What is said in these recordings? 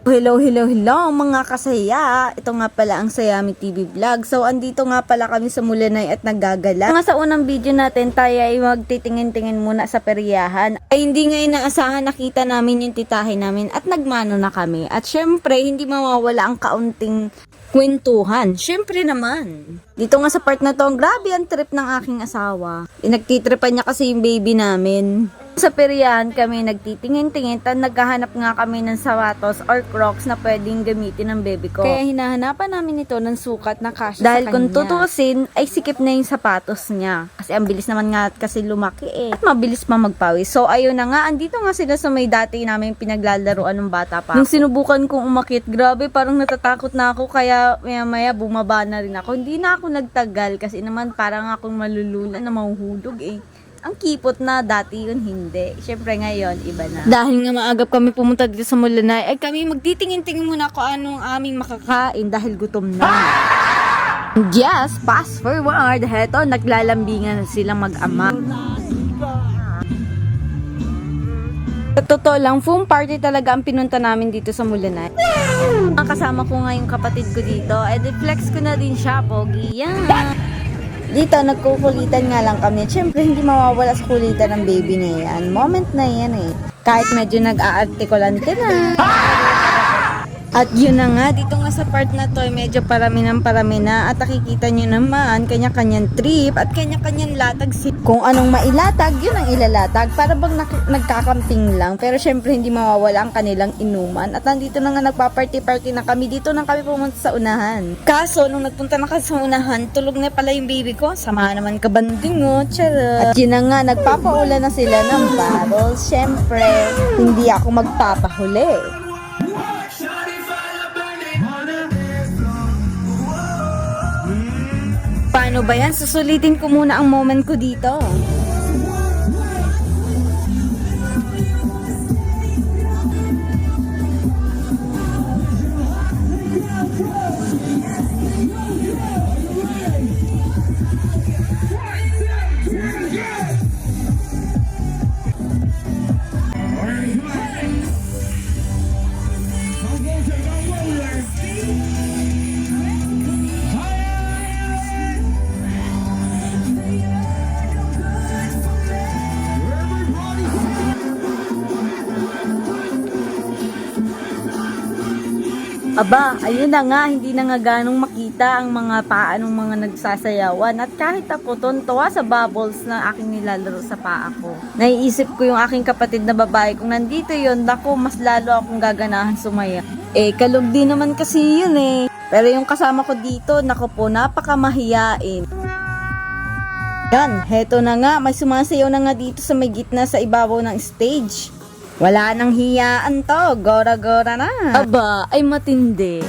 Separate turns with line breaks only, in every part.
Hello, hello, hello mga kasaya. Ito nga pala ang Sayami TV Vlog. So, andito nga pala kami sa Mulanay at naggagala. Nga sa unang video natin, tayo ay magtitingin-tingin muna sa peryahan. Ay hindi nga inaasahan, nakita namin yung titahin namin at nagmano na kami. At syempre, hindi mawawala ang kaunting kwentuhan. Syempre naman. Dito nga sa part na to, grabe ang trip ng aking asawa. Nagtitripan niya kasi yung baby namin. Sa peryahan kami nagtitingin-tingin at naghahanap nga kami ng sapatos or crocs na pwedeng gamitin ng baby ko. Kaya hinahanapan namin ito ng sukat na kasya sa kanya. Dahil kung tutusin ay sikip na yung sapatos niya. Kasi ang bilis naman nga kasi lumaki At mabilis pa magpawis. So ayun na nga, andito nga sila sa may dati namin pinaglalaruan ng bata pa. Nung sinubukan kong umakit, grabe parang natatakot na ako kaya maya-maya bumaba na rin ako. Hindi na ako nagtagal kasi naman parang akong malulula na mahuhulog Ang kipot na, dati yun hindi. Siyempre ngayon, iba na. Dahil nga maagap kami pumunta dito sa Mulanay, ay kami magtitingin-tingin muna kung anong aming makakain dahil gutom na. Yes, fast forward. Heto, naglalambingan na silang mag-ama. Sa totoo lang, foam party talaga ang pinunta namin dito sa Mulanay. Ang kasama ko nga yung kapatid ko dito, flex ko na din siya, pogi. Yan. Dito, nagkukulitan nga lang kami. Siyempre, hindi mawawala sa kulitan ng baby na yan. Moment na yan Kahit medyo nag-aartikulante na. At yun na nga, dito nga sa part na to, medyo parami na. At nakikita nyo naman, kanya-kanyang trip at kanya-kanyang latag. Kung anong mailatag, yun ang ilalatag. Para bang nagkakamping lang. Pero syempre, hindi mawawala ang kanilang inuman. At nandito na nga, nagpa-party-party na kami. Dito na kami pumunta sa unahan. Kaso, nung nagpunta na kasi sa unahan, tulog na pala yung baby ko. Sama naman kabanding charot. At yun na nga, nagpapaula na sila ng bubbles. Syempre, hindi ako magpapahuli. Paano ba yan? Susulitin ko muna ang moment ko dito. Aba, ayun na nga, hindi na nga ganong makita ang mga paa ng mga nagsasayawan. At kahit ako, tontuwa sa bubbles na aking nilalaro sa paa ko. Naiisip ko yung aking kapatid na babae. Kung nandito yun, naku, mas lalo akong gaganahan sumaya. Kalog din naman kasi yun Pero yung kasama ko dito, naku po, napakamahiyain. Yan, heto na nga, may sumasayaw na nga dito sa may gitna sa ibabaw ng stage. Wala nang hiyaan to, gora-gora na. Aba, ay matindi.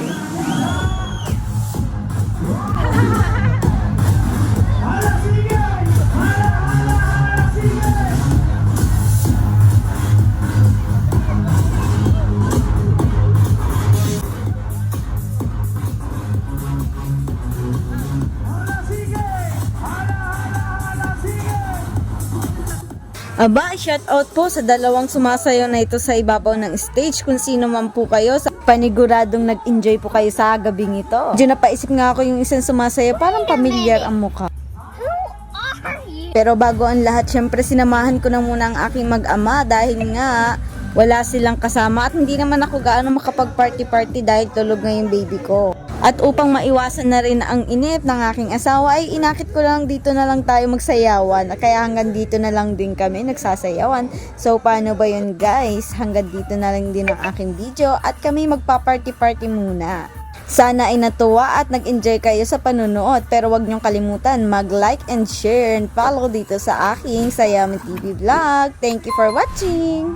Aba, shout out po sa dalawang sumasayaw na ito sa ibabaw ng stage. Kung sino man po kayo, sa paniguradong nag-enjoy po kayo sa gabing ito. Diyan napaisip nga ako yung isang sumasayaw, parang pamilyar ang mukha. Pero bago ang lahat, syempre sinamahan ko na muna ang aking mag-ama dahil nga wala silang kasama at hindi naman ako gaano makapag-party-party dahil tulog nga yung baby ko. At upang maiwasan na rin ang inip ng aking asawa ay inakit ko lang dito na lang tayo magsayawan. Kaya hanggang dito na lang din kami nagsasayawan. So paano ba yun guys? Hanggang dito na lang din ang aking video at kami magpa-party-party muna. Sana ay natuwa at nag-enjoy kayo sa panunood. Pero wag niyong kalimutan mag-like and share and follow dito sa aking Sayami TV Vlog. Thank you for watching!